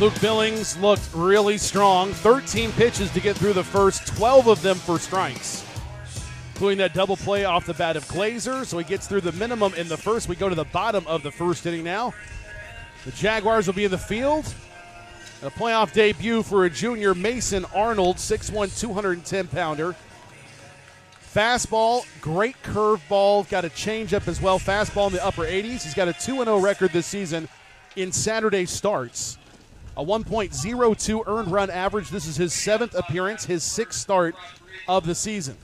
Luke Billings looked really strong. 13 pitches to get through the first, 12 of them for strikes, including that double play off the bat of Glazer. So he gets through the minimum in the first. We go to the bottom of the first inning now. The Jaguars will be in the field. And a playoff debut for a junior, Mason Arnold, 6'1", 210-pounder. Fastball, great curveball, got a changeup as well. Fastball in the upper 80s. He's got a 2-0 record this season in Saturday starts. A 1.02 earned run average. This is his 7th appearance, his 6th start of the season.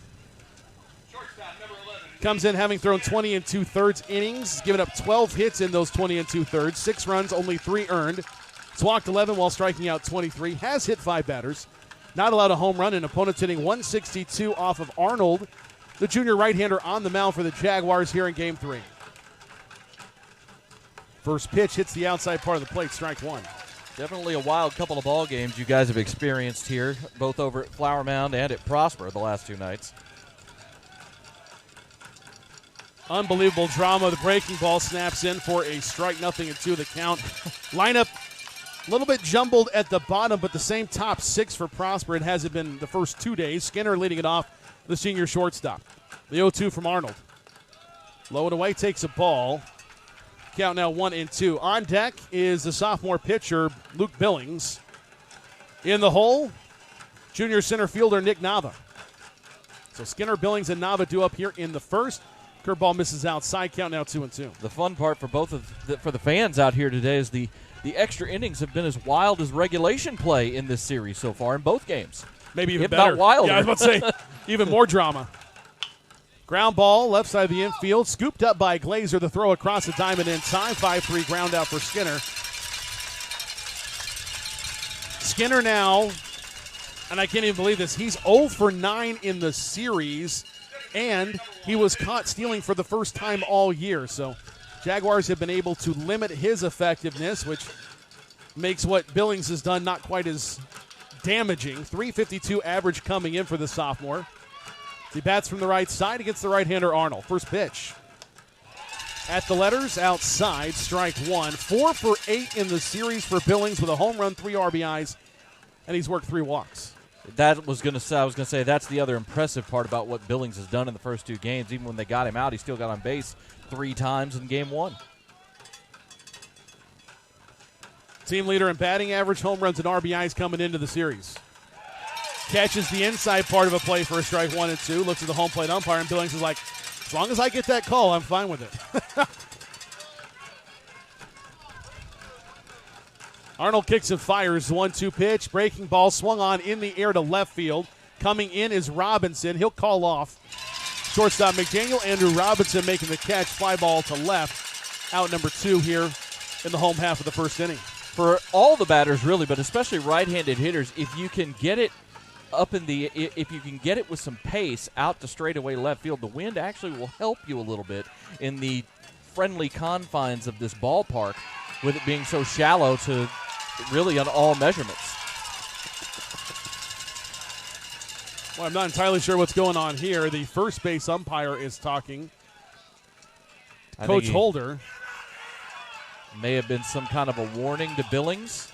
Comes in having thrown 20 2/3 innings, given up 12 hits in those 20 2/3, 6 runs, only 3 earned. He's walked 11 while striking out 23. Has hit 5 batters. Not allowed a home run, and opponents hitting 162 off of Arnold, the junior right-hander on the mound for the Jaguars here in Game 3. First pitch hits the outside part of the plate, strike one. Definitely a wild couple of ball games you guys have experienced here, both over at Flower Mound and at Prosper the last 2 nights. Unbelievable drama. The breaking ball snaps in for a strike, 0-2 the count. Lineup a little bit jumbled at the bottom, but the same top 6 for Prosper. It hasn't been the first 2 days. Skinner leading it off, the senior shortstop. The 0-2 from Arnold. Low and away, takes a ball. Count now 1-2. On deck is the sophomore pitcher, Luke Billings. In the hole, junior center fielder Nick Nava. So Skinner, Billings, and Nava due up here in the first. Curveball misses outside. Count now 2-2. The fun part for for the fans out here today is the extra innings have been as wild as regulation play in this series so far in both games. Maybe even if better. Not wilder. Yeah, I was about to say, even more drama. Ground ball, left side of the infield, scooped up by Glazer. The throw across the diamond in time. 5-3 ground out for Skinner. Skinner now, and I can't even believe this, he's 0 for 9 in the series, and he was caught stealing for the first time all year. So Jaguars have been able to limit his effectiveness, which makes what Billings has done not quite as damaging. .352 average coming in for the sophomore. He bats from the right side against the right-hander Arnold. First pitch. At the letters, outside, strike one. 4 for 8 in the series for Billings with a home run, 3 RBIs, and he's worked 3 walks. I was going to say that's the other impressive part about what Billings has done in the first 2 games. Even when they got him out, he still got on base 3 times in Game 1. Team leader in batting average, home runs, and RBIs coming into the series. Catches the inside part of a play for a strike 1-2. Looks at the home plate umpire, and Billings is like, as long as I get that call, I'm fine with it. Arnold kicks and fires. 1-2 pitch. Breaking ball swung on in the air to left field. Coming in is Robinson. He'll call off. Shortstop McDaniel. Andrew Robinson making the catch. Fly ball to left. Out number 2 here in the home half of the first inning. For all the batters, really, but especially right-handed hitters, if you can get it if you can get it with some pace out to straightaway left field, the wind actually will help you a little bit in the friendly confines of this ballpark, with it being so shallow to really on all measurements. Well, I'm not entirely sure what's going on here. The first base umpire is talking. Coach Holder. May have been some kind of a warning to Billings,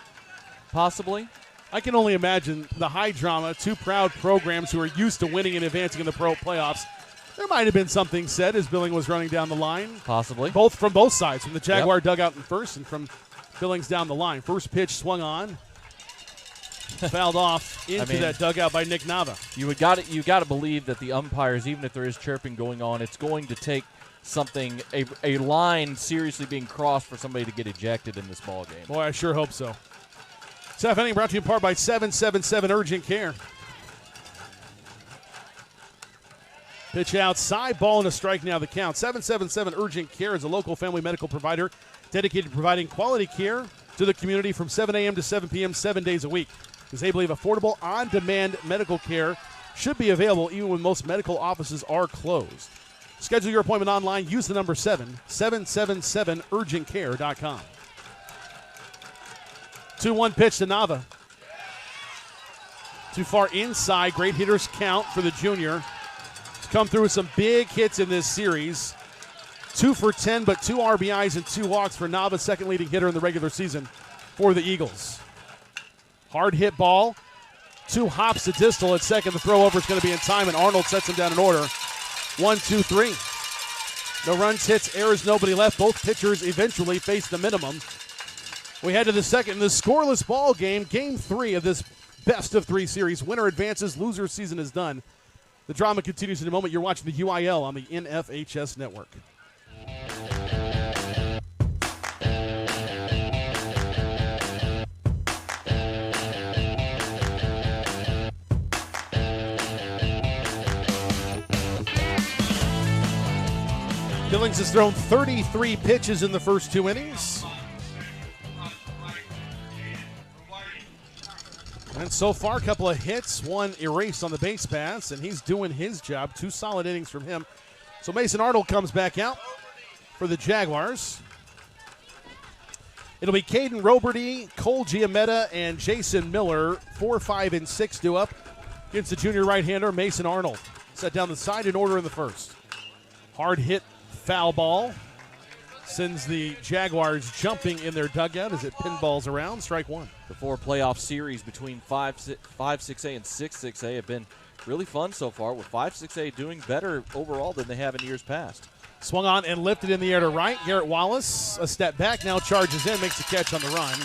possibly. I can only imagine the high drama, 2 proud programs who are used to winning and advancing in the pro playoffs. There might have been something said as Billings was running down the line. Possibly. From both sides, from the Jaguar dugout in first and from Billings down the line. First pitch swung on. Fouled off into that dugout by Nick Nava. You got to believe that the umpires, even if there is chirping going on, it's going to take something, a line seriously being crossed for somebody to get ejected in this ball game. Boy, I sure hope so. Seventh inning brought to you in part by 777 Urgent Care. Pitch outside, ball and a strike now the count. 777 Urgent Care is a local family medical provider dedicated to providing quality care to the community from 7 a.m. to 7 p.m. 7 days a week. Because they believe affordable, on-demand medical care should be available even when most medical offices are closed. Schedule your appointment online. Use the number 777urgentcare.com. 2-1 pitch to Nava. Too far inside. Great hitters count for the junior. He's come through with some big hits in this series. 2 for 10, but 2 RBIs and 2 walks for Nava, second leading hitter in the regular season for the Eagles. Hard hit ball. 2 hops to Distal at second. The throw over is going to be in time, and Arnold sets him down in order. 1, 2, 3. No runs, hits, errors, nobody left. Both pitchers eventually face the minimum. We head to the second in the scoreless ball game, game 3 of this best of 3 series. Winner advances, loser season is done. The drama continues in a moment. You're watching the UIL on the NFHS Network. Billings has thrown 33 pitches in the first 2 innings. And so far, a couple of hits, 1 erased on the base pass, and he's doing his job. 2 solid innings from him. So Mason Arnold comes back out for the Jaguars. It'll be Caden Roberty, Cole Giametta, and Jason Miller. 4, 5, and 6 due up against the junior right-hander Mason Arnold. Set down the side in order in the first. Hard hit. Foul ball sends the Jaguars jumping in their dugout as it pinballs around. Strike 1. The 4 playoff series between 5-6A and 6-6A have been really fun so far, with 5-6A doing better overall than they have in years past. Swung on and lifted in the air to right. Garrett Wallace, a step back, now charges in, makes a catch on the run.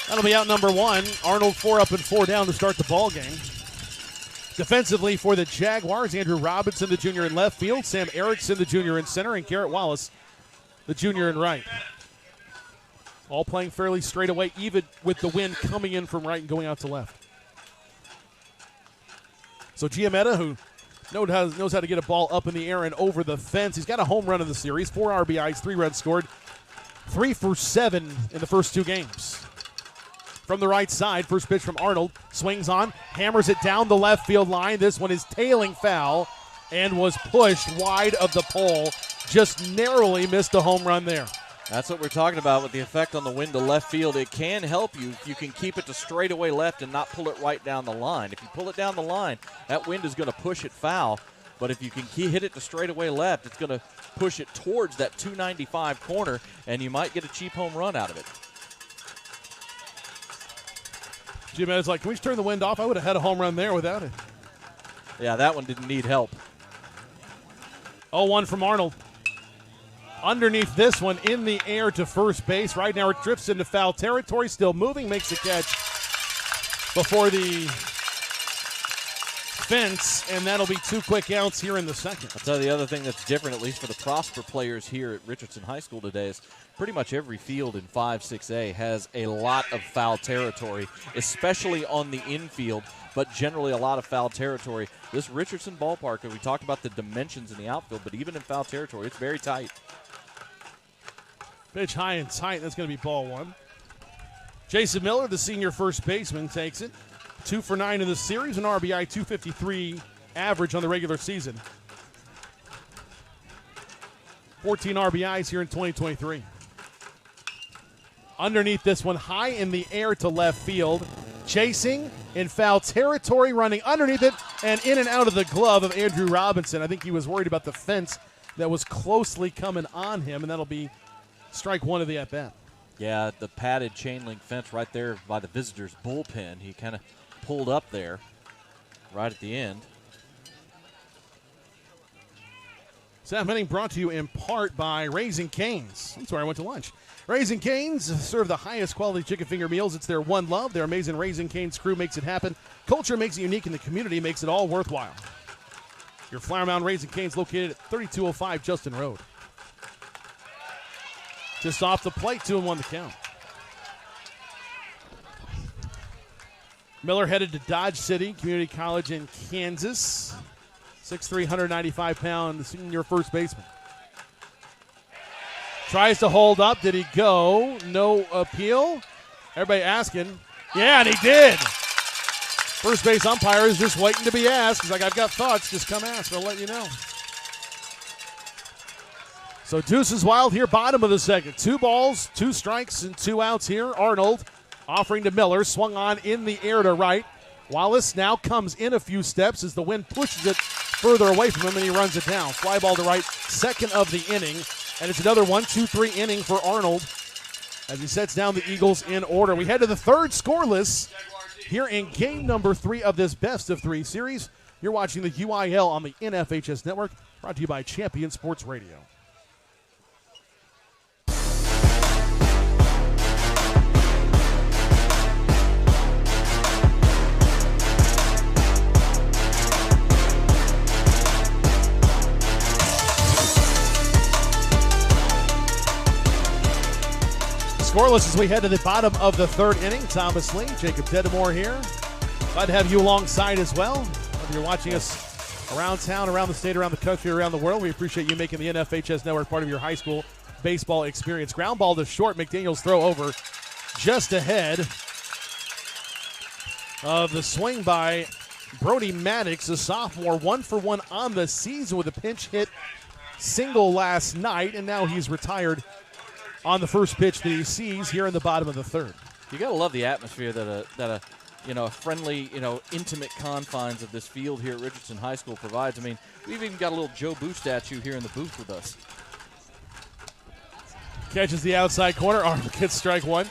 That'll be out number 1. Arnold 4 up and 4 down to start the ball game. Defensively for the Jaguars, Andrew Robinson, the junior in left field, Sam Erickson, the junior in center, and Garrett Wallace, the junior in right. All playing fairly straight away, even with the wind coming in from right and going out to left. So Giametta, who knows how to get a ball up in the air and over the fence. He's got a home run in the series, 4 RBIs, 3 runs scored, 3 for 7 in the first 2 games. From the right side, first pitch from Arnold, swings on, hammers it down the left field line. This one is tailing foul and was pushed wide of the pole. Just narrowly missed a home run there. That's what we're talking about with the effect on the wind to left field. It can help you if you can keep it to straightaway left and not pull it right down the line. If you pull it down the line, that wind is going to push it foul. But if you can hit it to straightaway left, it's going to push it towards that 295 corner, and you might get a cheap home run out of it. Giametta's like, can we just turn the wind off? I would have had a home run there without it. Yeah, that one didn't need help. 0-1 from Arnold. Underneath this one, in the air to first base. Right now it drifts into foul territory. Still moving, makes the catch before the fence, and that'll be 2 quick outs here in the second. I'll tell you the other thing that's different, at least for the Prosper players here at Richardson High School today, is pretty much every field in 5-6A has a lot of foul territory, especially on the infield, but generally a lot of foul territory. This Richardson ballpark, we talked about the dimensions in the outfield, but even in foul territory, it's very tight. Pitch high and tight. That's going to be ball 1. Jason Miller, the senior first baseman, takes it. 2 for 9 in the series, an RBI 253 average on the regular season. 14 RBIs here in 2023. Underneath this one, high in the air to left field. Chasing in foul territory, running underneath it, and in and out of the glove of Andrew Robinson. I think he was worried about the fence that was closely coming on him, and that'll be strike 1 of the at-bat. Yeah, the padded chain link fence right there by the visitors' bullpen. He kind of pulled up there right at the end. Sam Henning brought to you in part by Raising Cane's. That's where I went to lunch. Raising Cane's serve the highest quality chicken finger meals. It's their one love. Their amazing Raising Cane's crew makes it happen. Culture makes it unique, and the community makes it all worthwhile. Your Flower Mound Raising Cane's located at 3205 Justin Road. Just off the plate, 2-1 the count. Miller headed to Dodge City Community College in Kansas. 6'3", 195-pound senior first baseman. Tries to hold up. Did he go? No appeal. Everybody asking. Yeah, and he did. First base umpire is just waiting to be asked. He's like, I've got thoughts. Just come ask. I'll let you know. So Deuces Wild here, bottom of the second. 2 balls, 2 strikes, and 2 outs here. Arnold offering to Miller. Swung on in the air to right. Wallace now comes in a few steps as the wind pushes it further away from him, and he runs it down. Fly ball to right, second of the inning. And it's another 1-2-3 inning for Arnold. as he sets down the Eagles in order. We head to the third scoreless here in game number 3 of this best-of-3 series. You're watching the UIL on the NFHS Network, brought to you by Champion Sports Radio. Scoreless as we head to the bottom of the third inning. Thomas Lee, Jacob Dedamore here. Glad to have you alongside as well. Whether you're watching us around town, around the state, around the country, around the world, we appreciate you making the NFHS Network part of your high school baseball experience. Ground ball to short. McDaniel's throw over just ahead of the swing by Brody Maddox, a sophomore, 1-for-1 on the season with a pinch hit single last night, and now he's retired on the first pitch that he sees here in the bottom of the third. You got to love the atmosphere that a friendly, intimate confines of this field here at Richardson High School provides. I mean, we've even got a little Joe Boo statue here in the booth with us. Catches the outside corner. Arnold gets strike one.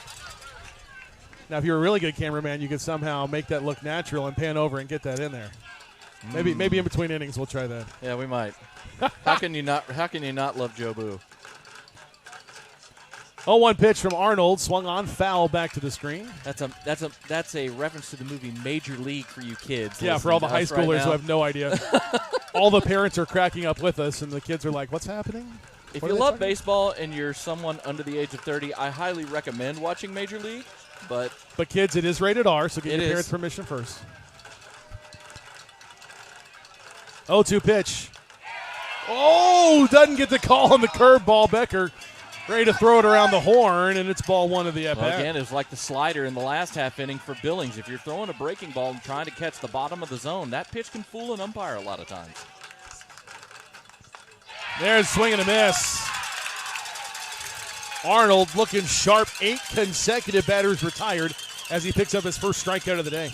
Now, if you're a really good cameraman, you could somehow make that look natural and pan over and get that in there. Maybe in between innings we'll try that. Yeah, we might. How can you not love Joe Boo? 0-1 pitch from Arnold, swung on, foul back to the screen. That's a reference to the movie Major League for you kids. Yeah, for all the high schoolers who have no idea. All the parents are cracking up with us, and the kids are like, "What's happening?" If you love baseball and you're someone under the age of 30, I highly recommend watching Major League. But kids, it is rated R, so get your parents' permission first. 0-2 pitch. Oh, doesn't get the call on the curveball. Becker ready to throw it around the horn, and it's ball one of the at-bat. Well, again, it was like the slider in the last half inning for Billings. If you're throwing a breaking ball and trying to catch the bottom of the zone, that pitch can fool an umpire a lot of times. There's swing and a miss. Arnold looking sharp. 8 consecutive batters retired as he picks up his first strikeout of the day.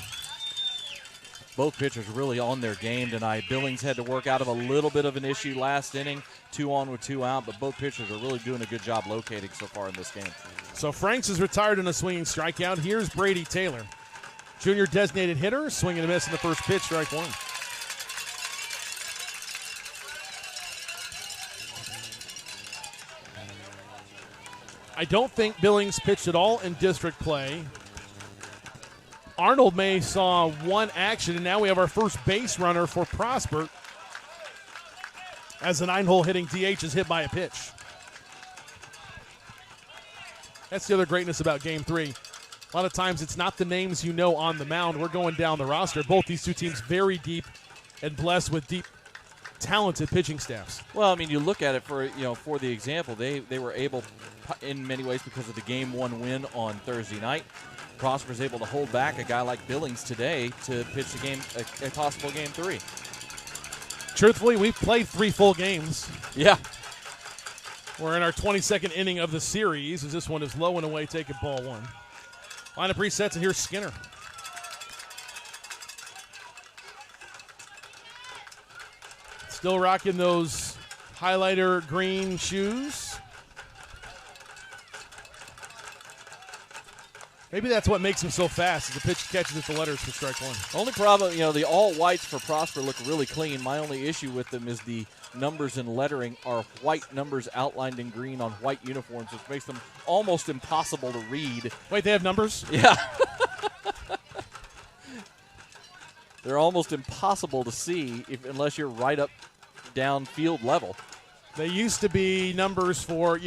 Both pitchers really on their game tonight. Billings had to work out of a little bit of an issue last inning, 2 on with 2 out, but both pitchers are really doing a good job locating so far in this game. So Franks is retired in a swinging strikeout. Here's Brady Taylor, junior designated hitter, swing and a miss in the first pitch, strike one. I don't think Billings pitched at all in district play. Arnold may saw one action, and now we have our first base runner for Prosper as the 9-hole hitting DH is hit by a pitch. That's the other greatness about Game 3. A lot of times it's not the names you know on the mound. We're going down the roster. Both these two teams very deep and blessed with deep, talented pitching staffs. Well, I mean, you look at it for the example, they were able, in many ways, because of the Game 1 win on Thursday night, Prosper's able to hold back a guy like Billings today to pitch a possible Game 3. Truthfully, we've played 3 full games. Yeah. We're in our 22nd inning of the series as this one is low and away, taking ball one. Lineup resets, and here's Skinner. Still rocking those highlighter green shoes. Maybe that's what makes him so fast, is the pitch catches at the letters for strike one. Only problem, the all whites for Prosper look really clean. My only issue with them is the numbers and lettering are white numbers outlined in green on white uniforms, which makes them almost impossible to read. Wait, they have numbers? Yeah. They're almost impossible to see unless you're right up down field level. They used to be numbers for,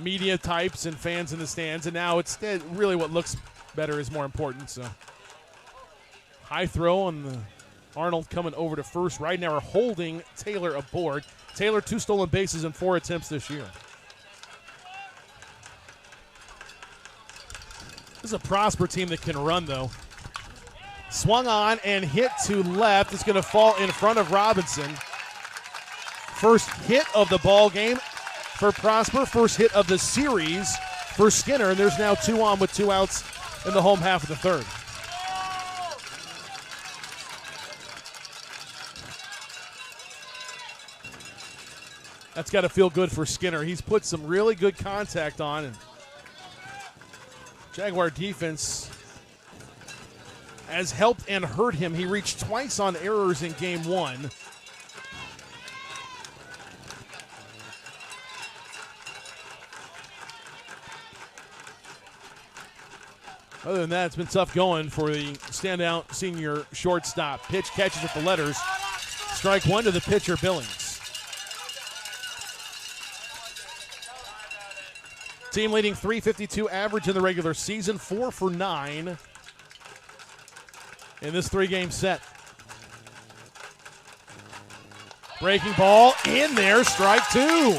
media types and fans in the stands, and now it's really what looks better is more important. So high throw on the Arnold coming over to first. Right now we're holding Taylor aboard. Taylor 2 stolen bases in 4 attempts this year. This is a Prosper team that can run, though. Swung on and hit to left. It's going to fall in front of Robinson. First hit of the ball game for Prosper, first hit of the series for Skinner, and there's now 2 on with 2 outs in the home half of the third. That's got to feel good for Skinner. He's put some really good contact on and Jaguar defense has helped and hurt him. He reached twice on errors in game one. Other than that, it's been tough going for the standout senior shortstop. Pitch catches at the letters. Strike one to the pitcher, Billings. Team leading .352 average in the regular season, 4 for 9 in this three-game set. Breaking ball in there, strike two.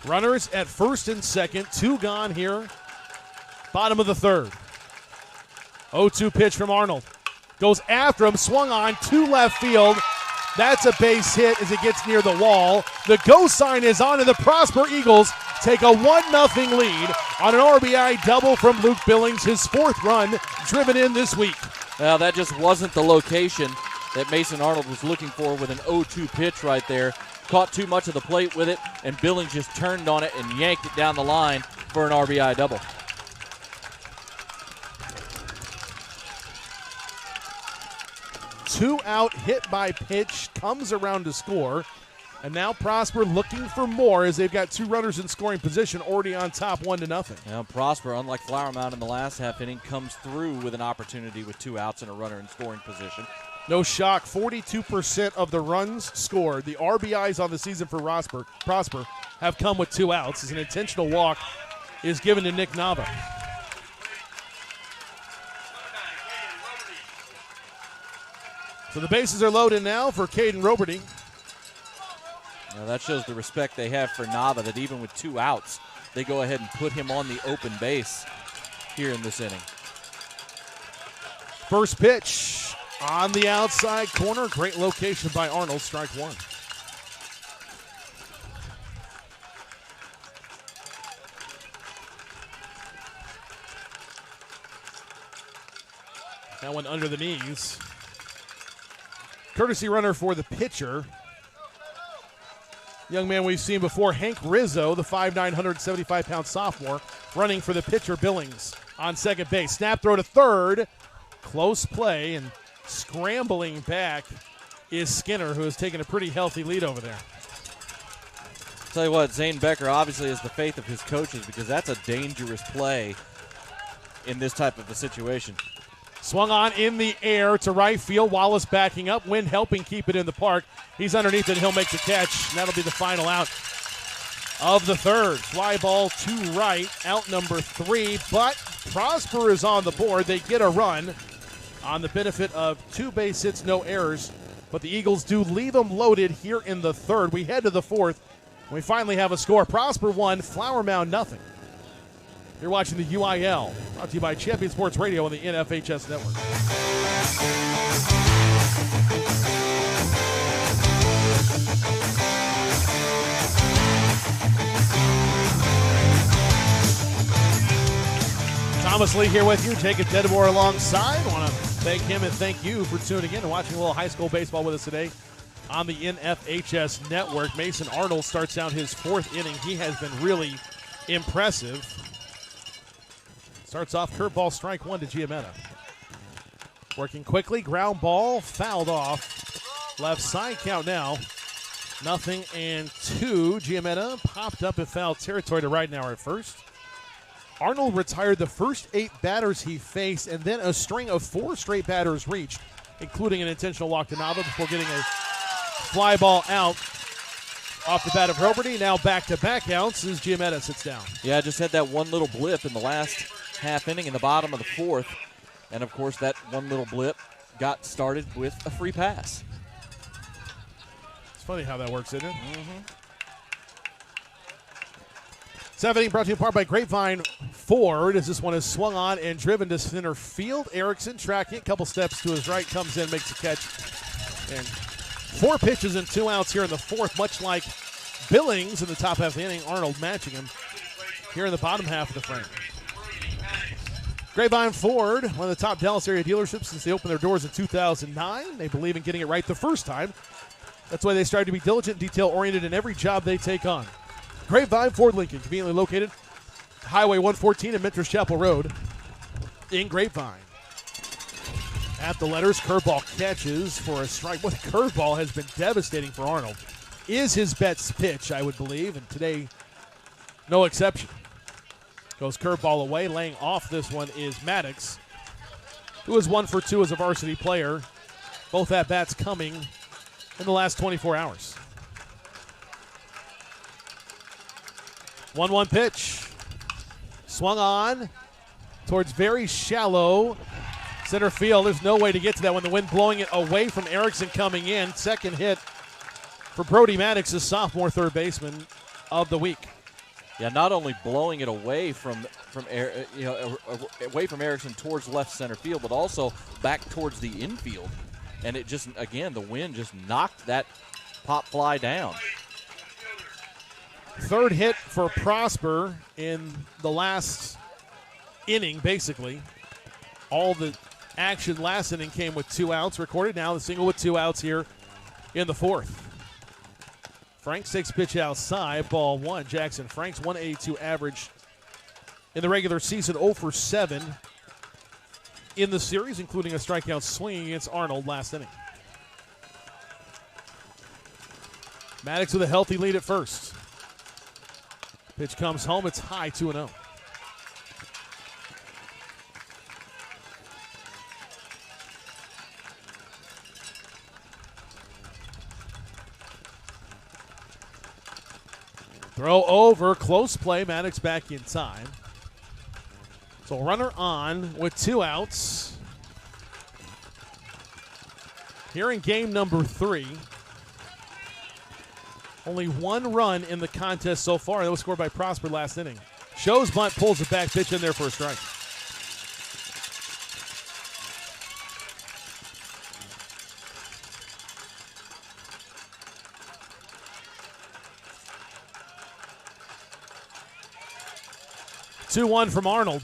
Runners at first and second, 2 gone here. Bottom of the third. 0-2 pitch from Arnold. Goes after him, swung on to left field. That's a base hit as it gets near the wall. The go sign is on, and the Prosper Eagles take a 1-0 lead on an RBI double from Luke Billings, his 4th run driven in this week. Well, that just wasn't the location that Mason Arnold was looking for with an 0-2 pitch right there. Caught too much of the plate with it, and Billings just turned on it and yanked it down the line for an RBI double. Two out, hit by pitch, comes around to score. And now Prosper looking for more as they've got 2 runners in scoring position already on top 1-0. Now Prosper, unlike Flower Mound in the last half inning, comes through with an opportunity with 2 outs and a runner in scoring position. No shock, 42% of the runs scored, the RBIs on the season for Prosper have come with 2 outs as an intentional walk is given to Nick Nava. So the bases are loaded now for Caden Roberty. Now that shows the respect they have for Nava, that even with 2 outs, they go ahead and put him on the open base here in this inning. First pitch on the outside corner. Great location by Arnold, strike one. That one under the knees. Courtesy runner for the pitcher. Young man we've seen before, Hank Rizzo, the 5'9", 175-pound sophomore, running for the pitcher, Billings, on second base. Snap throw to third. Close play, and scrambling back is Skinner, who has taken a pretty healthy lead over there. Tell you what, Zane Becker obviously has the faith of his coaches, because that's a dangerous play in this type of a situation. Swung on in the air to right field. Wallace backing up. Wind helping keep it in the park. He's underneath it. He'll make the catch. And that'll be the final out of the third. Fly ball to right. Out number 3. But Prosper is on the board. They get a run on the benefit of 2 base hits, no errors. But the Eagles do leave them loaded here in the third. We head to the fourth. We finally have a score. Prosper 1, Flower Mound nothing. You're watching the UIL, brought to you by Champion Sports Radio on the NFHS Network. Thomas Lee here with you, Jacob Dedemore alongside. I want to thank him and thank you for tuning in and watching a little high school baseball with us today on the NFHS Network. Mason Arnold starts out his 4th inning. He has been really impressive. Starts off curveball, strike one to Giametta. Working quickly, ground ball, fouled off. Left side count now. 0-2. Giametta popped up in foul territory to right now at first. Arnold retired the first 8 batters he faced, and then a string of 4 straight batters reached, including an intentional walk to Nava before getting a fly ball out off the bat of Roberty. Now back-to-back outs as Giametta sits down. Yeah, just had that one little blip in the last half inning in the bottom of the 4th. And, of course, that one little blip got started with a free pass. It's funny how that works, isn't it? Mm-hmm. 7th inning brought to you in part by Grapevine Ford, as this one is swung on and driven to center field. Erickson tracking, a couple steps to his right, comes in, makes a catch. And 4 pitches and 2 outs here in the 4th, much like Billings in the top half of the inning. Arnold matching him here in the bottom half of the frame. Grapevine Ford, one of the top Dallas area dealerships since they opened their doors in 2009. They believe in getting it right the first time. That's why they strive to be diligent and detail-oriented in every job they take on. Grapevine Ford Lincoln, conveniently located Highway 114 and Mentors Chapel Road in Grapevine. At the letters, curveball catches for a strike. What curveball has been devastating for Arnold. Is his best pitch, I would believe, and today, no exception. Goes curveball away. Laying off this one is Maddox, who is 1 for 2 as a varsity player. Both at-bats coming in the last 24 hours. 1-1 pitch. Swung on towards very shallow center field. There's no way to get to that when the wind blowing it away from Erickson coming in. Second hit for Brody Maddox, the sophomore third baseman of the week. Yeah, not only blowing it away away from Erickson towards left center field, but also back towards the infield. And it just, again, the wind just knocked that pop fly down. Third hit for Prosper in the last inning, basically. All the action last inning came with 2 outs recorded. Now the single with 2 outs here in the fourth. Franks takes pitch outside, ball 1. Jackson Franks, 1.82 average in the regular season, 0 for 7 in the series, including a strikeout swing against Arnold last inning. Maddox with a healthy lead at first. Pitch comes home, it's high, 2-0. Throw over, close play. Maddox back in time. So runner on with 2 outs. Here in game number 3. Only 1 run in the contest so far. That was scored by Prosper last inning. Shows bunt, pulls the back pitch in there for a strike. Two-one from Arnold.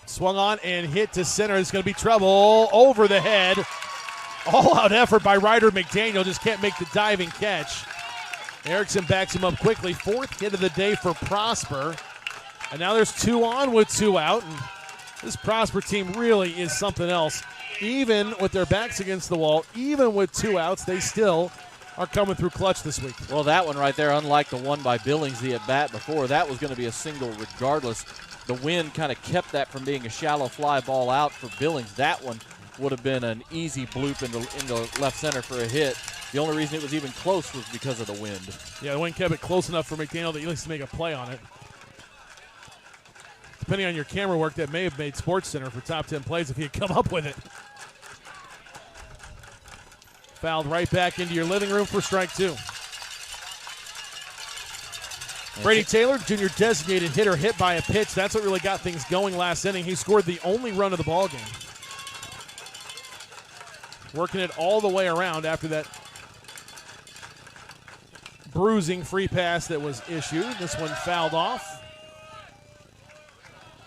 Swung on and hit to center. It's going to be trouble over the head. All-out effort by Ryder McDaniel. Just can't make the diving catch. Erickson backs him up quickly. 4th hit of the day for Prosper. And now there's 2 on with 2 out. And this Prosper team really is something else. Even with their backs against the wall, even with 2 outs, they still are coming through clutch this week. Well, that one right there, unlike the one by Billings, the at-bat before, that was going to be a single regardless. The wind kind of kept that from being a shallow fly ball out for Billings. That one would have been an easy bloop into left center for a hit. The only reason it was even close was because of the wind. Yeah, the wind kept it close enough for McDaniel that he needs to make a play on it. Depending on your camera work, that may have made SportsCenter for top 10 plays if he had come up with it. Fouled right back into your living room for strike 2. Brady Taylor, junior designated hitter, hit by a pitch. That's what really got things going last inning. He scored the only run of the ballgame. Working it all the way around after that bruising free pass that was issued. This one fouled off.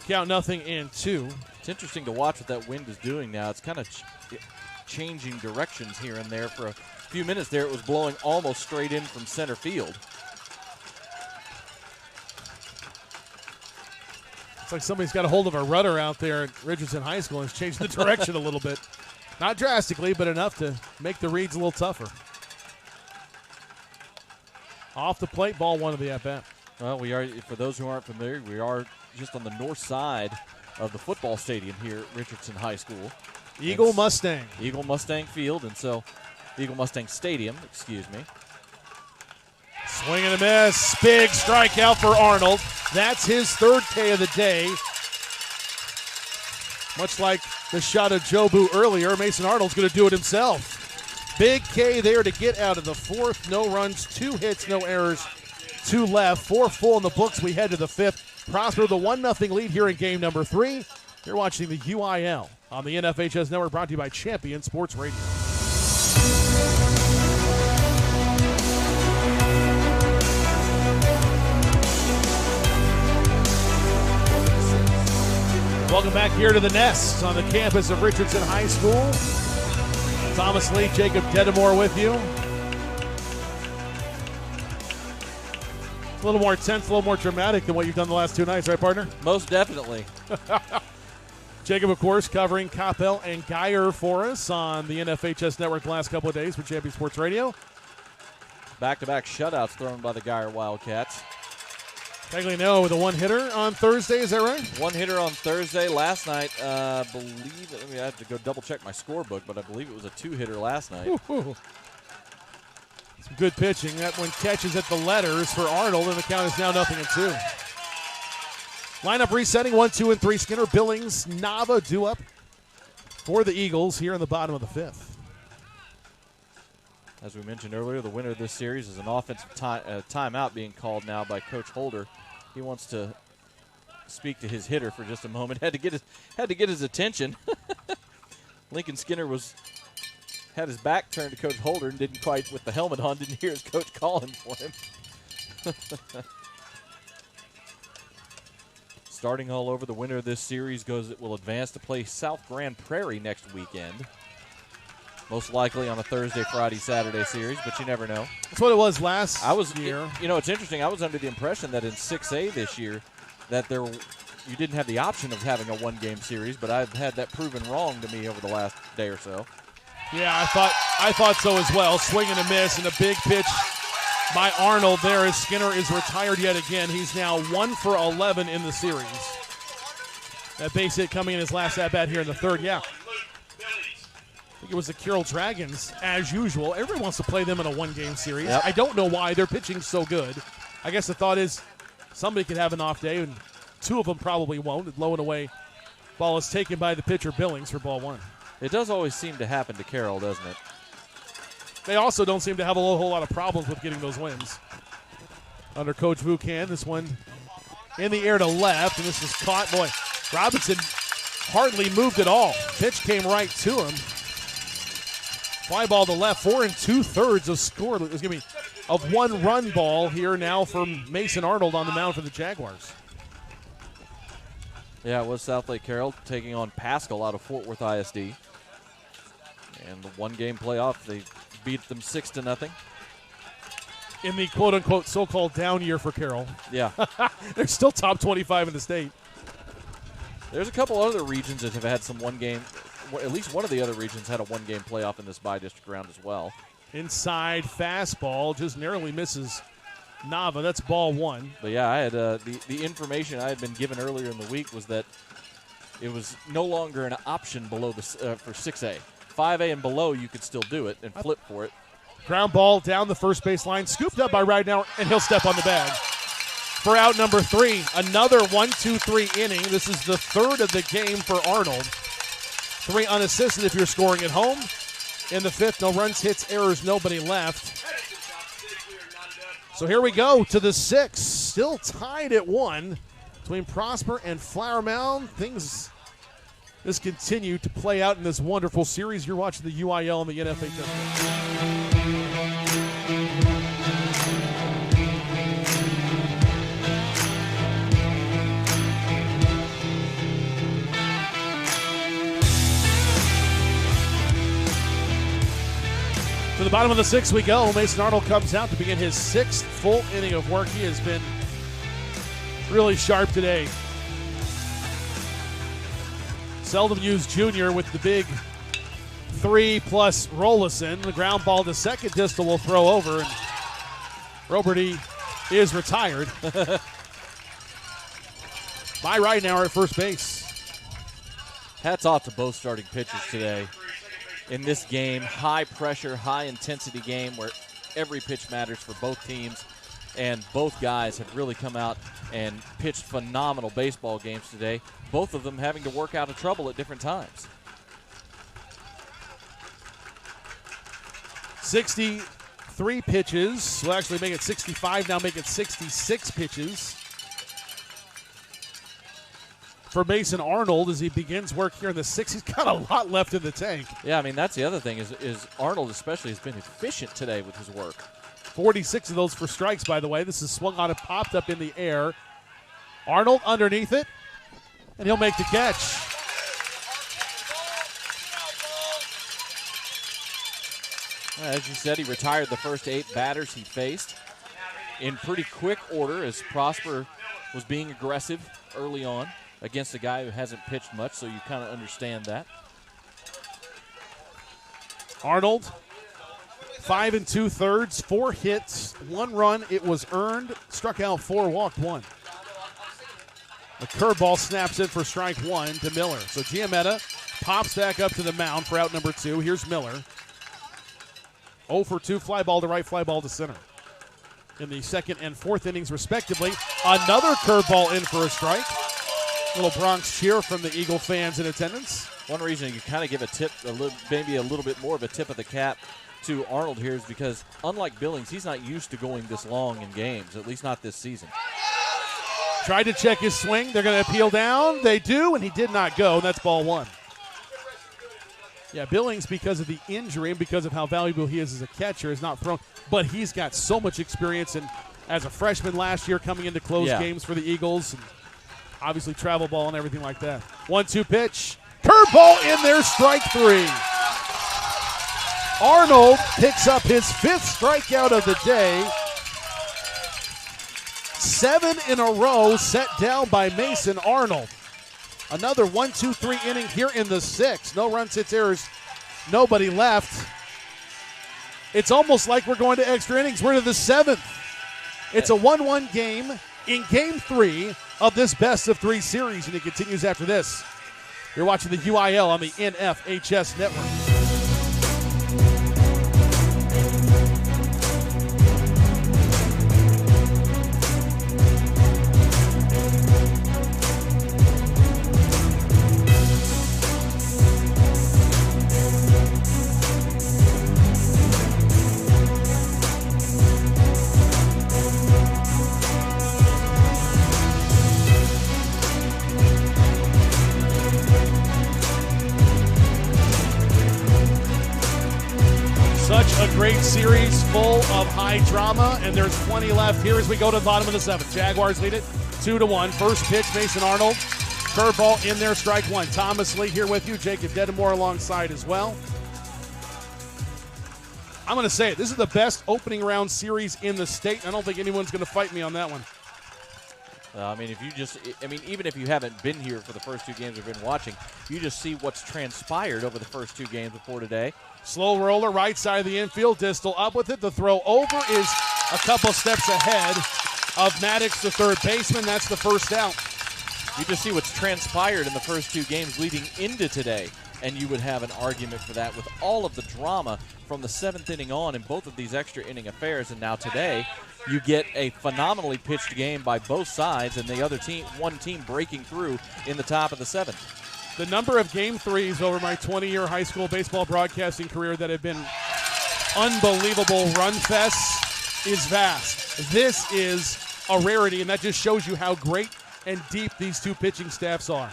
Count 0-2. It's interesting to watch what that wind is doing now. It's kind of changing directions here and there. For a few minutes there, it was blowing almost straight in from center field. It's like somebody's got a hold of a rudder out there at Richardson High School and has changed the direction a little bit. Not drastically, but enough to make the reads a little tougher. Off the plate, ball 1 of the at-bat. Well, we are, for those who aren't familiar, we are just on the north side of the football stadium here at Richardson High School. Eagle Mustang Field, and so Eagle Mustang Stadium, excuse me. Swing and a miss. Big strikeout for Arnold. That's his 3rd K of the day. Much like the shot of Jobu earlier, Mason Arnold's going to do it himself. Big K there to get out of the 4th. No runs, 2 hits, no errors, 2 left. 4 full in the books. We head to the 5th. Prosper the 1-0 lead here in game number 3. You're watching the UIL on the NFHS Network, brought to you by Champion Sports Radio. Welcome back here to the Nest on the campus of Richardson High School. Thomas Lee, Jacob Dedamore with you. A little more tense, a little more dramatic than what you've done the last two nights, right, partner? Most definitely. Jacob, of course, covering Coppell and Geyer for us on the NFHS Network the last couple of days for Champion Sports Radio. Back-to-back shutouts thrown by the Geyer Wildcats. Pagliano with a one-hitter on Thursday, is that right? One hitter on Thursday. Last night, I have to go double-check my scorebook, but I believe it was a two-hitter last night. Ooh. Some good pitching. That one catches at the letters for Arnold, and the count is now 0-2. Lineup resetting, 1, 2, and 3. Skinner, Billings, Nava due up for the Eagles here in the bottom of the fifth. As we mentioned earlier, the winner of this series is an offensive timeout being called now by Coach Holder. He wants to speak to his hitter for just a moment. Had to get his attention. Lincoln Skinner had his back turned to Coach Holder and didn't quite, with the helmet on, didn't hear his coach calling for him. Starting all over, the winner of this series will advance to play South Grand Prairie next weekend. Most likely on a Thursday, Friday, Saturday series, but you never know. That's what it was last year. It's interesting. I was under the impression that in 6A this year that you didn't have the option of having a one-game series, but I've had that proven wrong to me over the last day or so. Yeah, I thought so as well. Swing and a miss, and a big pitch by Arnold there as Skinner is retired yet again. He's now 1 for 11 in the series. That base hit coming in his last at-bat here in the third, yeah. I think it was the Carroll Dragons, as usual. Everyone wants to play them in a one-game series. Yep. I don't know why. They're pitching so good. I guess the thought is somebody could have an off day, and two of them probably won't. Low and away, ball is taken by the pitcher Billings for ball one. It does always seem to happen to Carroll, doesn't it? They also don't seem to have a whole lot of problems with getting those wins. Under Coach Vukan, this one in the air to left, and this is caught. Boy, Robinson hardly moved at all. Pitch came right to him. Fly ball to left, 4 2/3 of score. There's going to be a one-run ball here now from Mason Arnold on the mound for the Jaguars. Yeah, it was Southlake Carroll taking on Pascal out of Fort Worth ISD. And the one-game playoff, they beat them 6-0. In the quote-unquote so-called down year for Carroll. Yeah. They're still top 25 in the state. There's a couple other regions that have had some one-game. At least one of the other regions had a one-game playoff in this bi-district round as well. Inside fastball just narrowly misses Nava. That's ball one. But yeah, I had the information I had been given earlier in the week was that it was no longer an option below the for 6A. 5A and below, you could still do it and flip for it. Ground ball down the first base line, scooped up by Ridenauer, and he'll step on the bag. For out number 3, another 1-2-3 inning. This is the third of the game for Arnold. 3 unassisted if you're scoring at home. In the fifth, no runs, hits, errors, nobody left. So here we go to the 6th. Still tied at 1 between Prosper and Flower Mound. Things just continue to play out in this wonderful series. You're watching the UIL and the NFHS. To the bottom of the 6th we go. Mason Arnold comes out to begin his 6th full inning of work. He has been really sharp today. Seldom used Jr. with the big 3+ Rollison. The ground ball to second, Distal will throw over, and Roberty is retired. By Ridenauer at first base. Hats off to both starting pitchers today. In this game, high pressure, high intensity game where every pitch matters for both teams, and both guys have really come out and pitched phenomenal baseball games today, both of them having to work out of trouble at different times. 63 pitches. We'll actually make it 65 now, make it 66 pitches for Mason Arnold as he begins work here in the 6th. He's got a lot left in the tank. Yeah, I mean, that's the other thing is Arnold especially has been efficient today with his work. 46 of those for strikes, by the way. This is swung on and popped up in the air. Arnold underneath it. And he'll make the catch. As you said, he retired the first 8 batters he faced in pretty quick order as Prosper was being aggressive early on against a guy who hasn't pitched much, so you kind of understand that. Arnold, 5 2/3, 4 hits, 1 run. It was earned, struck out 4, walked 1. The curveball snaps in for strike 1 to Miller. So Giametta pops back up to the mound for out number 2. Here's Miller. 0 for 2, fly ball to right, fly ball to center. In the second and fourth innings, respectively, another curveball in for a strike. Little Bronx cheer from the Eagle fans in attendance. One reason you kind of give a tip, maybe a little bit more of a tip of the cap to Arnold here is because, unlike Billings, he's not used to going this long in games, at least not this season. Tried to check his swing. They're going to appeal down. They do, and he did not go. That's ball 1. Yeah, Billings, because of the injury and because of how valuable he is as a catcher, is not thrown. But he's got so much experience, and as a freshman last year coming into close games for the Eagles, and obviously travel ball and everything like that. 1-2 pitch. Curveball in there, strike 3. Arnold picks up his 5th strikeout of the day. 7 in a row set down by Mason Arnold. Another 1-2-3 inning here in the 6th. No runs, hits, errors, nobody left. It's almost like we're going to extra innings. We're to the 7th. It's a 1-1 game in game 3 of this best-of-3 series, and it continues after this. You're watching the UIL on the NFHS Network. Such a great series full of high drama, and there's 20 left here as we go to the bottom of the 7th. Jaguars lead it 2-1. First pitch, Mason Arnold. Curveball in there, strike 1. Thomas Lee here with you. Jacob Dedamore alongside as well. I'm going to say it. This is the best opening round series in the state. I don't think anyone's going to fight me on that one. Even if you haven't been here for the first 2 games we've been watching, you just see what's transpired over the first 2 games before today. Slow roller, right side of the infield. Distal up with it. The throw over is a couple steps ahead of Maddox, the third baseman. That's the first out. You just see what's transpired in the first 2 games leading into today, and you would have an argument for that with all of the drama from the 7th inning on in both of these extra inning affairs. And now today, you get a phenomenally pitched game by both sides, and the other team, one team breaking through in the top of the 7th. The number of game 3s over my 20-year high school baseball broadcasting career that have been unbelievable run fests is vast. This is a rarity, and that just shows you how great and deep these 2 pitching staffs are.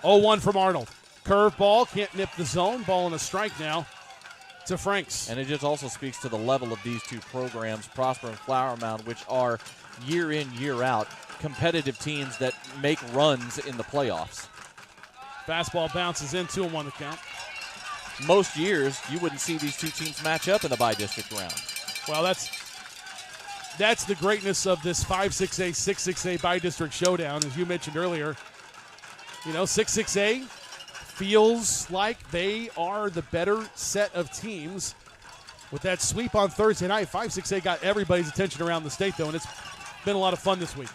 0-1 from Arnold. Curveball, can't nip the zone. Ball and a strike now to Franks. And it just also speaks to the level of these 2 programs, Prosper and Flower Mound, which are year in, year out, competitive teams that make runs in the playoffs. Fastball bounces in, 2-1 the count. Most years, you wouldn't see these 2 teams match up in the bi-district round. Well, that's the greatness of this 5-6A, 6-6A bi-district showdown. As you mentioned earlier, 6-6A feels like they are the better set of teams. With that sweep on Thursday night, 5-6A got everybody's attention around the state, though, and it's been a lot of fun this week.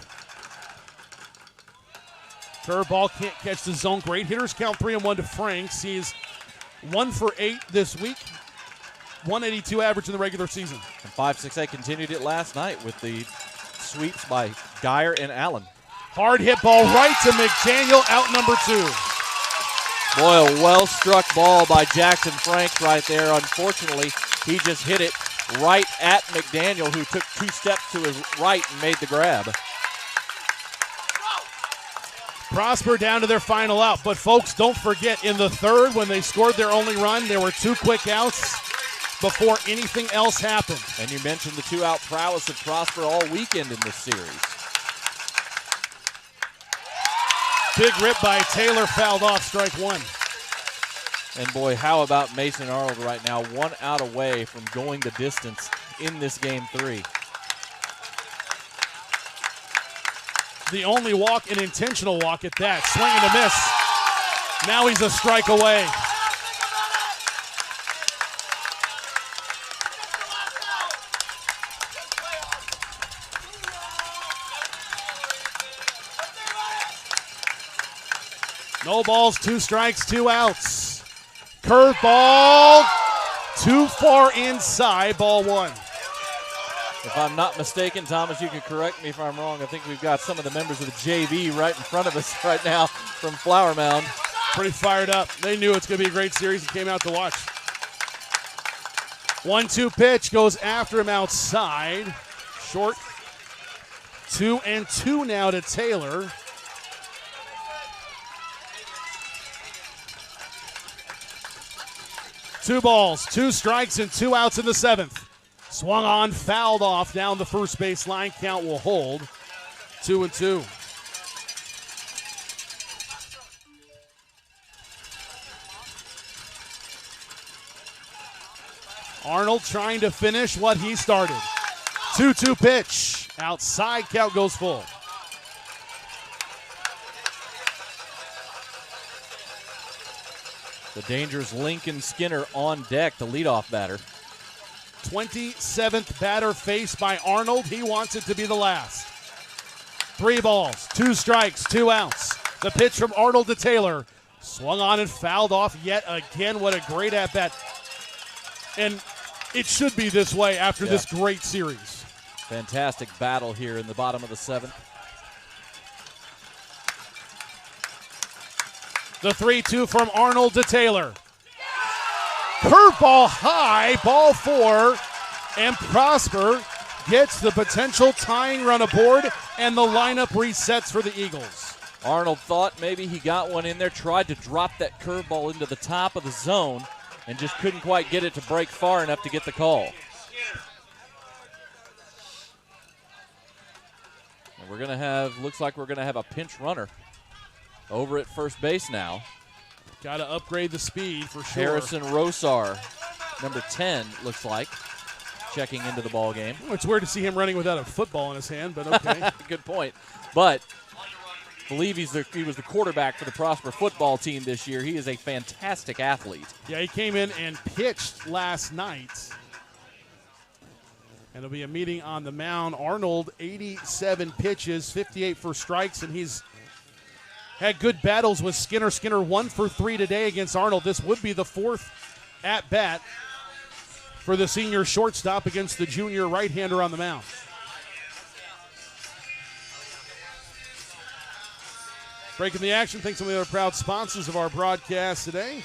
Curveball can't catch the zone. Great hitters count 3-1 to Franks. He's 1 for 8 this week. 182 average in the regular season. And 5-6A continued it last night with the sweeps by Geyer and Allen. Hard hit ball right to McDaniel, out number 2. Boy, a well-struck ball by Jackson Franks right there. Unfortunately, he just hit it right at McDaniel, who took 2 steps to his right and made the grab. Prosper down to their final out. But, folks, don't forget, in the 3rd, when they scored their only run, there were 2 quick outs before anything else happened. And you mentioned the 2-out prowess of Prosper all weekend in this series. Big rip by Taylor, fouled off, strike one. And boy, how about Mason Arnold right now? 1 out away from going the distance in this game 3. The only walk, an intentional walk at that. Swing and a miss. Now he's a strike away. No balls, 2 strikes, 2 outs. Curveball, too far inside, ball 1. If I'm not mistaken, Thomas, you can correct me if I'm wrong. I think we've got some of the members of the JV right in front of us right now from Flower Mound. Pretty fired up. They knew it's going to be a great series and came out to watch. 1-2 pitch goes after him outside. Short. 2-2 now to Taylor. Two balls, 2 strikes, and 2 outs in the 7th. Swung on, fouled off down the first base line. Count will hold. 2-2. Arnold trying to finish what he started. 2-2 pitch. Outside, count goes full. The dangerous Lincoln Skinner on deck, the leadoff batter. 27th batter faced by Arnold. He wants it to be the last. 3 balls, 2 strikes, 2 outs. The pitch from Arnold to Taylor. Swung on and fouled off yet again. What a great at-bat. And it should be this way after this great series. Fantastic battle here in the bottom of the 7th. The 3-2 from Arnold to Taylor. Curveball high, ball 4, and Prosper gets the potential tying run aboard, and the lineup resets for the Eagles. Arnold thought maybe he got one in there, tried to drop that curveball into the top of the zone, and just couldn't quite get it to break far enough to get the call. And we're going to have, looks like we're going to have a pinch runner over at first base now. Got to upgrade the speed for sure. Harrison Rosar, number 10, looks like, checking into the ball game. Well, it's weird to see him running without a football in his hand, but okay. Good point. But I believe he was the quarterback for the Prosper football team this year. He is a fantastic athlete. Yeah, he came in and pitched last night. And it'll be a meeting on the mound. Arnold, 87 pitches, 58 for strikes, and he's had good battles with Skinner. Skinner 1 for 3 today against Arnold. This would be the 4th at-bat for the senior shortstop against the junior right-hander on the mound. Breaking the action, thanks to some of the other proud sponsors of our broadcast today.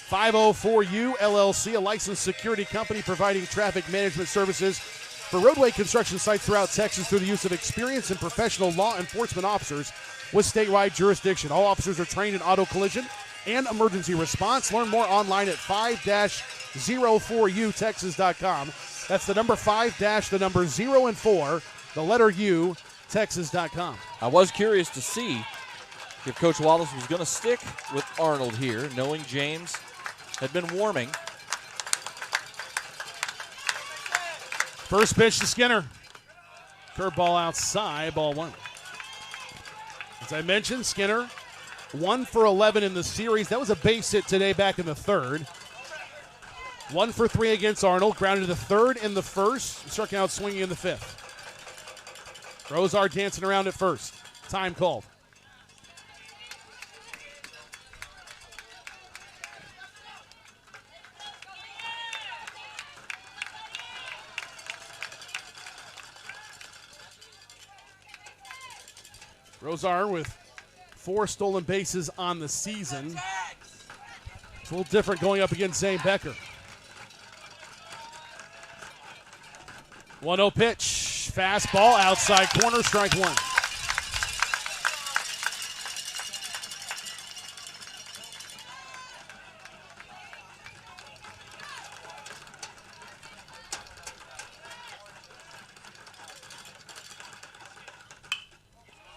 504U LLC, a licensed security company providing traffic management services for roadway construction sites throughout Texas through the use of experienced and professional law enforcement officers with statewide jurisdiction. All officers are trained in auto collision and emergency response. Learn more online at 5-04utexas.com. That's the number 5-0 and 4, the letter U, Texas.com. I was curious to see if Coach Wallace was going to stick with Arnold here, knowing James had been warming. First pitch to Skinner. Curveball outside, ball 1. As I mentioned, Skinner 1 for 11 in the series. That was a base hit today back in the 3rd. 1 for 3 against Arnold. Grounded to the 3rd in the 1st. Struck out swinging in the 5th. Rosar dancing around at first. Time called. Rosar with 4 stolen bases on the season. It's a little different going up against Zane Becker. 1-0 pitch. Fastball outside corner, strike 1.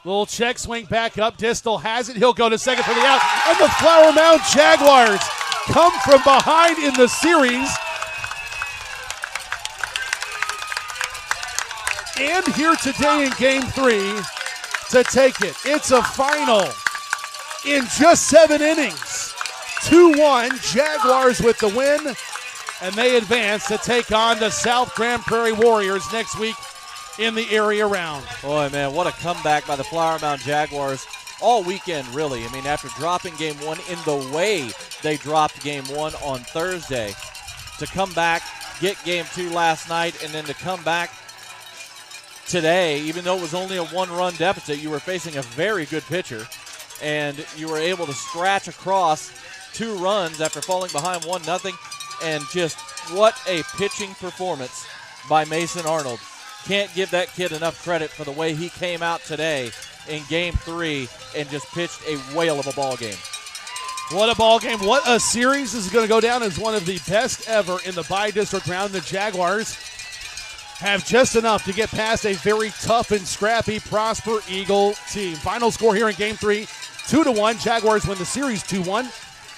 Little check swing back up. Distal has it. He'll go to second for the out. And the Flower Mound Jaguars come from behind in the series. And here today in Game 3 to take it. It's a final in just 7 innings. 2-1, Jaguars with the win, and they advance to take on the South Grand Prairie Warriors next week in the area round. Boy, man, what a comeback by the Flower Mound Jaguars all weekend, really. I mean, after dropping Game 1 in the way they dropped Game 1 on Thursday, to come back, get Game 2 last night, and then to come back today, even though it was only a 1-run deficit, you were facing a very good pitcher, and you were able to scratch across 2 runs after falling behind 1-0, and just what a pitching performance by Mason Arnold. Can't give that kid enough credit for the way he came out today in Game 3 and just pitched a whale of a ball game. What a ball game. What a series. This is going to go down as one of the best ever in the bi-district round. The Jaguars have just enough to get past a very tough and scrappy Prosper Eagle team. Final score here in Game 3, 2-1. Jaguars win the series 2-1.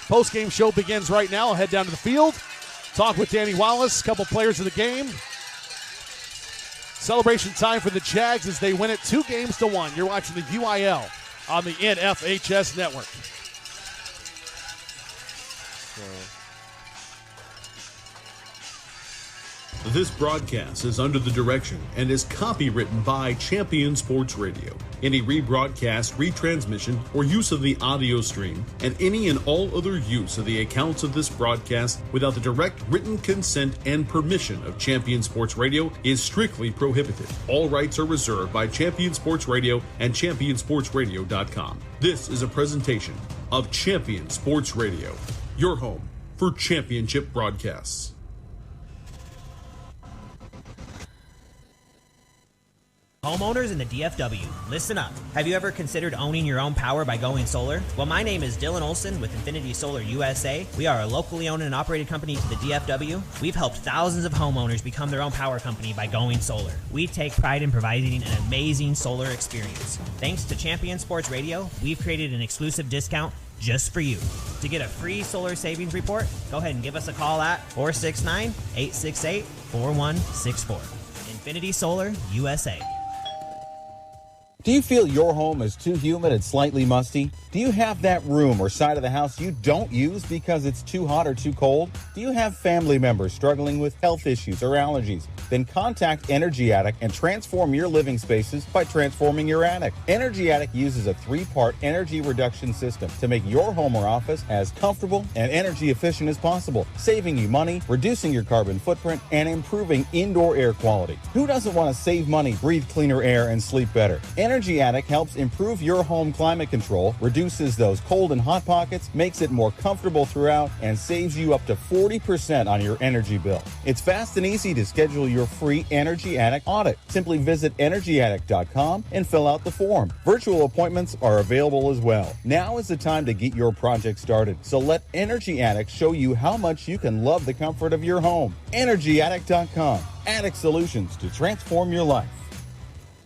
Post-game show begins right now. I'll head down to the field, talk with Danny Wallace, a couple players of the game. Celebration time for the Jags as they win it 2-1. You're watching the UIL on the NFHS network. This broadcast is under the direction and is copywritten by Champion Sports Radio. Any rebroadcast, retransmission, or use of the audio stream, and any and all other use of the accounts of this broadcast without the direct written consent and permission of Champion Sports Radio is strictly prohibited. All rights are reserved by Champion Sports Radio and ChampionSportsRadio.com. This is a presentation of Champion Sports Radio, your home for championship broadcasts. Homeowners in the DFW, listen up. Have you ever considered owning your own power by going solar? Well, my name is Dylan Olson with Infinity Solar USA. We are a locally owned and operated company to the DFW. We've helped thousands of homeowners become their own power company by going solar. We take pride in providing an amazing solar experience. Thanks to Champion Sports Radio, we've created an exclusive discount just for you. To get a free solar savings report, go ahead and give us a call at 469-868-4164. Infinity Solar USA. Do you feel your home is too humid and slightly musty? Do you have that room or side of the house you don't use because it's too hot or too cold? Do you have family members struggling with health issues or allergies? Then contact Energy Attic and transform your living spaces by transforming your attic. Energy Attic uses a 3-part energy reduction system to make your home or office as comfortable and energy efficient as possible, saving you money, reducing your carbon footprint, and improving indoor air quality. Who doesn't want to save money, breathe cleaner air, and sleep better? Energy Attic helps improve your home climate control, reduces those cold and hot pockets, makes it more comfortable throughout, and saves you up to 40% on your energy bill. It's fast and easy to schedule your free Energy Attic audit. Simply visit energyattic.com and fill out the form. Virtual appointments are available as well. Now is the time to get your project started. So let Energy Attic show you how much you can love the comfort of your home. Energyattic.com. Attic solutions to transform your life.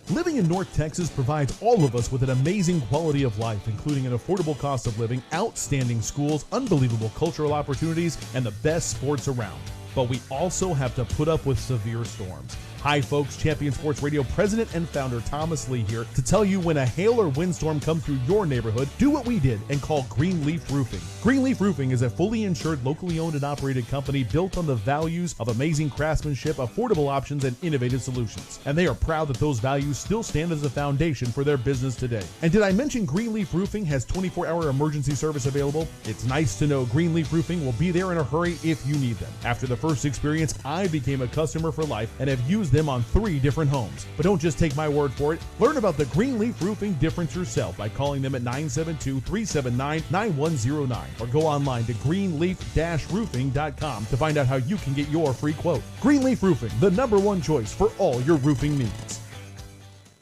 Living in North Texas provides all of us with an amazing quality of life, including an affordable cost of living, outstanding schools, unbelievable cultural opportunities, and the best sports around. But we also have to put up with severe storms. Hi folks, Champion Sports Radio President and Founder Thomas Lee here to tell you when a hail or windstorm comes through your neighborhood, do what we did and call Greenleaf Roofing. Greenleaf Roofing is a fully insured, locally owned and operated company built on the values of amazing craftsmanship, affordable options, and innovative solutions. And they are proud that those values still stand as a foundation for their business today. And did I mention Greenleaf Roofing has 24-hour emergency service available? It's nice to know Greenleaf Roofing will be there in a hurry if you need them. After the first experience, I became a customer for life and have used them on 3 different homes. But don't just take my word for it. Learn about the Greenleaf Roofing difference yourself by calling them at 972-379-9109 or go online to greenleaf-roofing.com to find out how you can get your free quote. Greenleaf Roofing, the #1 choice for all your roofing needs.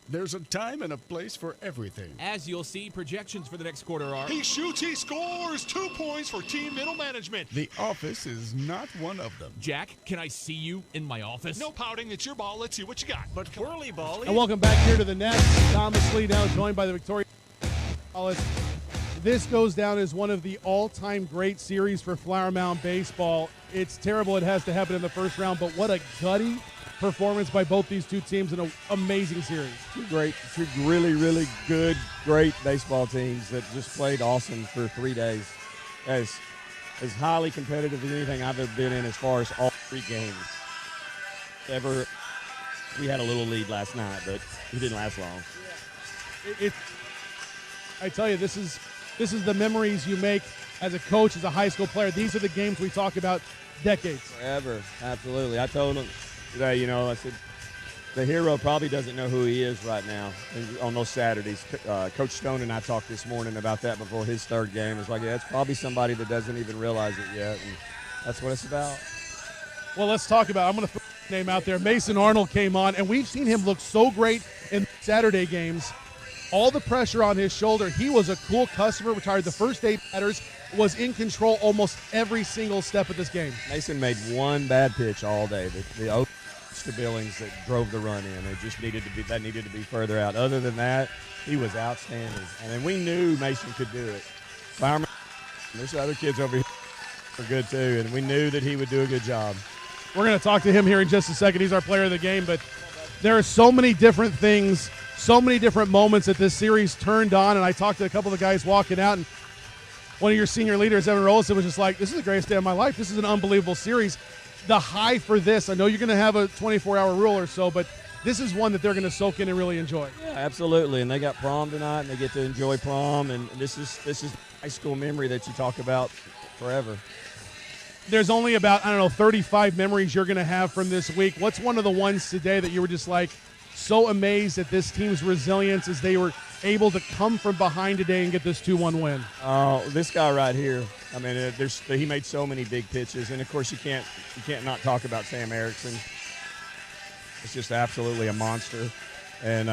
There's a time and a place for everything. As you'll see, projections for the next quarter are... He shoots, he scores, 2 points for team middle management. The office is not one of them. Jack, can I see you in my office? No pouting, it's your ball. Let's see what you got. But whirly ball. And welcome back here to the Nets. Thomas Lee now joined by the Victoria College. This goes down as one of the all-time great series for Flower Mound baseball. It's terrible it has to happen in the first round, but what a gutty performance by both these two teams in an amazing series. Two really, really good, great baseball teams that just played awesome for 3 days. As highly competitive as anything I've ever been in as far as all 3 games. We had a little lead last night, but it didn't last long. I tell you, this is the memories you make as a coach, as a high school player. These are the games we talk about decades. Forever, absolutely. I told him today, I said, the hero probably doesn't know who he is right now on those Saturdays. Coach Stone and I talked this morning about that before his 3rd game. It's like, yeah, it's probably somebody that doesn't even realize it yet, and that's what it's about. Well, let's talk about it. I'm going to throw his name out there. Mason Arnold came on, and we've seen him look so great in Saturday games. All the pressure on his shoulder. He was a cool customer, retired the first 8 batters, was in control almost every single step of this game. Mason made one bad pitch all day. The to Billings that drove the run in. It just needed to be further out. Other than that, he was outstanding. And we knew Mason could do it. Fireman, there's other kids over here are good too, and we knew that he would do a good job. We're going to talk to him here in just a second. He's our player of the game, but there are so many different things, so many different moments that this series turned on, and I talked to a couple of the guys walking out, and one of your senior leaders, Evan Rollison, was just like, this is the greatest day of my life. This is an unbelievable series. The high for this, I know you're going to have a 24-hour rule or so, but this is one that they're going to soak in and really enjoy. Yeah, absolutely, and they got prom tonight, and they get to enjoy prom, and this is high school memory that you talk about forever. There's only about, 35 memories you're going to have from this week. What's one of the ones today that you were just like so amazed at this team's resilience as they were able to come from behind today and get this 2-1 win? This guy right here. I mean, he made so many big pitches, and of course you can't not talk about Sam Erickson. It's just absolutely a monster, and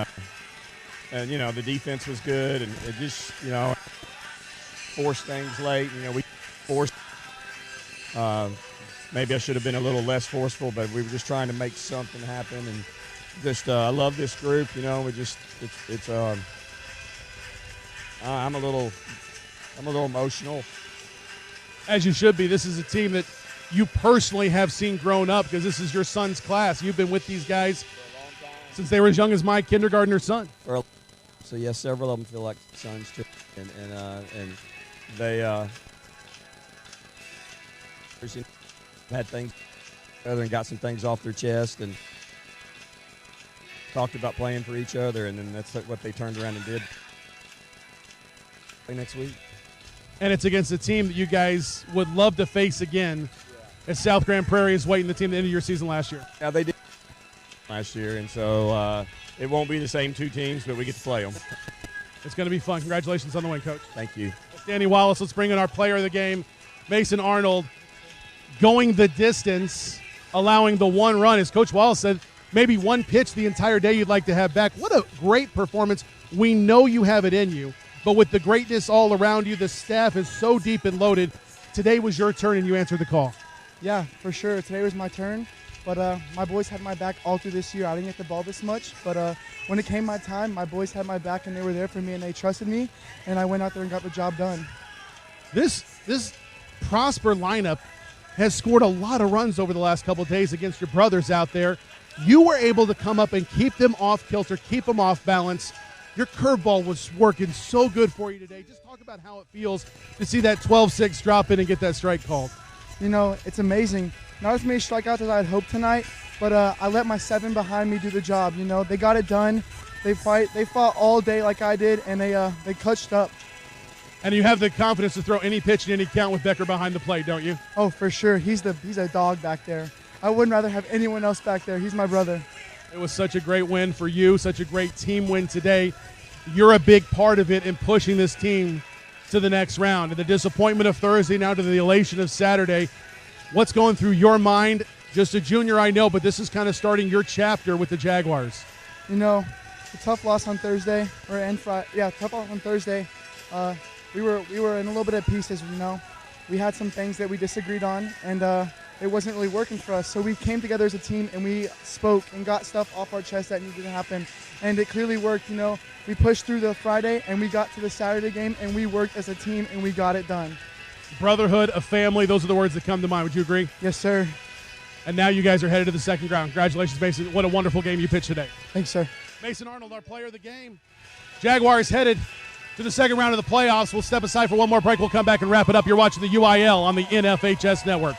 the defense was good, and it just forced things late. We forced. Maybe I should have been a little less forceful, but we were just trying to make something happen, and just I love this group. I'm a little emotional. As you should be. This is a team that you personally have seen grown up because this is your son's class. You've been with these guys since they were as young as my kindergartner son. So yes, several of them feel like sons too, and they had things together and got some things off their chest and talked about playing for each other, and then that's what they turned around and did. Play next week. And it's against a team that you guys would love to face again, as South Grand Prairie is waiting the team at the end of your season last year. Yeah, they did last year, and so it won't be the same 2 teams, but we get to play them. It's going to be fun. Congratulations on the win, Coach. Thank you. Danny Wallace, let's bring in our player of the game, Mason Arnold, going the distance, allowing the 1 run. As Coach Wallace said, maybe 1 pitch the entire day you'd like to have back. What a great performance. We know you have it in you. But with the greatness all around you, the staff is so deep and loaded. Today was your turn, and you answered the call. Yeah, for sure. Today was my turn. But my boys had my back all through this year. I didn't get the ball this much. But when it came my time, my boys had my back, and they were there for me, and they trusted me. And I went out there and got the job done. This Prosper lineup has scored a lot of runs over the last couple of days against your brothers out there. You were able to come up and keep them off kilter, keep them off balance. Your curveball was working so good for you today. Just talk about how it feels to see that 12-6 drop in and get that strike called. It's amazing. Not as many strikeouts as I had hoped tonight, but I let my 7 behind me do the job. They got it done. They fought all day like I did, and they clutched up. And you have the confidence to throw any pitch in any count with Becker behind the plate, don't you? Oh, for sure. He's a dog back there. I wouldn't rather have anyone else back there. He's my brother. It was such a great win for you, such a great team win today. You're a big part of it in pushing this team to the next round. And the disappointment of Thursday now to the elation of Saturday. What's going through your mind? Just a junior, I know, but this is kind of starting your chapter with the Jaguars. a tough loss on Thursday, tough loss on Thursday. We were in a little bit of pieces, you know. We had some things that we disagreed on, and it wasn't really working for us. So we came together as a team, and we spoke and got stuff off our chest that needed to happen, and it clearly worked. You know, we pushed through the Friday, and we got to the Saturday game, and we worked as a team, and we got it done. Brotherhood, a family, those are the words that come to mind. Would you agree? Yes, sir. And now you guys are headed to the second round. Congratulations, Mason. What a wonderful game you pitched today. Thanks, sir. Mason Arnold, our player of the game. Jaguars headed to the second round of the playoffs. We'll step aside for one more break. We'll come back and wrap it up. You're watching the UIL on the NFHS Network.